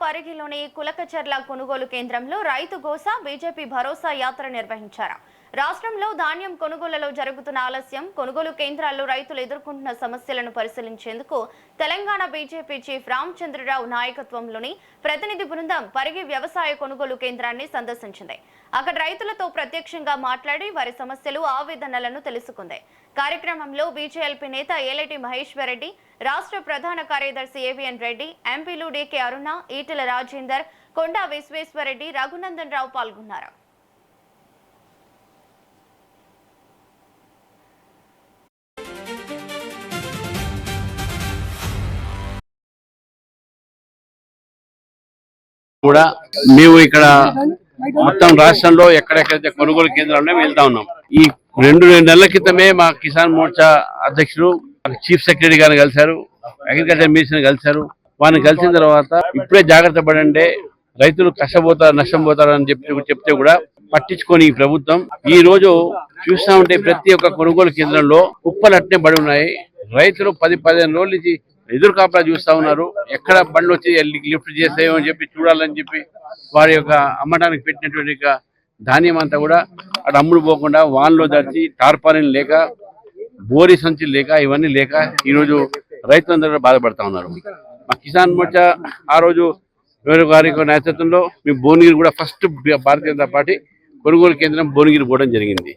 పరిగిలోని కులకచర్ల కొనుగోలు కేంద్రంలో రైతు గోసా బీజేపీ భరోసా యాత్ర నిర్వహించారు. రాష్ట్రంలో ధాన్యం కొనుగోలులో జరుగుతున్న ఆలస్యం, కొనుగోలు కేంద్రాల్లో రైతులు ఎదుర్కొంటున్న సమస్యలను పరిశీలించేందుకు తెలంగాణ బీజేపీ చీఫ్ రామచంద్రరావు నాయకత్వంలోని ప్రతినిధి బృందం పరిగి వ్యవసాయ కొనుగోలు కేంద్రాన్ని సందర్శించింది. అక్కడ రైతులతో ప్రత్యక్షంగా మాట్లాడి వారి సమస్యలు, ఆవేదనలను తెలుసుకుంది. కార్యక్రమంలో బీజేఎల్పీ నేత ఏలేటి మహేశ్వర్ రెడ్డి, రాష్ట్ర ప్రధాన కార్యదర్శి ఏవిఎన్ రెడ్డి, ఎంపీలు డీకే అరుణ, ఈటెల రాజేందర్, కొండా విశ్వేశ్వరరెడ్డి, రఘునందన్ రావు పాల్గొన్నారు. కూడా మేము ఇక్కడ మొత్తం రాష్ట్రంలో ఎక్కడెక్కడైతే కొనుగోలు కేంద్రాలు వెళ్తా ఉన్నాం. ఈ 2 నెలల క్రితమే మా కిసాన్ మోర్చా అధ్యక్షుడు చీఫ్ సెక్రటరీ గారిని కలిశారు, అగ్రికల్చర్ మినిస్టర్ కలిశారు. వారిని కలిసిన తర్వాత ఇప్పుడే జాగ్రత్త పడండి, రైతులు కష్టపోతారు, నష్టం పోతారు అని చెప్తే కూడా పట్టించుకొని ఈ ప్రభుత్వం ఈ రోజు చూస్తా ఉంటే ప్రతి ఒక్క కొనుగోలు కేంద్రంలో కుప్పలు అట్నే పడి ఉన్నాయి. రైతులు 10-15 రోజుల నుంచి ఎదురు కాపలా చూస్తా ఉన్నారు. ఎక్కడ బండ్లు వచ్చి లిఫ్ట్ చేస్తాయో అని చెప్పి చూడాలని చెప్పి వారి యొక్క అమ్మడానికి పెట్టినటువంటి ధాన్యం అంతా కూడా అక్కడ అమ్ముడు పోకుండా వాన్లో దర్చి టార్పాలిన్ లేక, బోరి సంచులు లేక, ఇవన్నీ లేక ఈరోజు రైతులందరూ బాధపడతా ఉన్నారు. మా కిసాన్ మోర్చా ఆ రోజు గారి నేతృత్వంలో మీ భువనగిరి కూడా ఫస్ట్ భారతీయ జనతా పార్టీ కొనుగోలు కేంద్రం భువనగిరి పోవడం జరిగింది.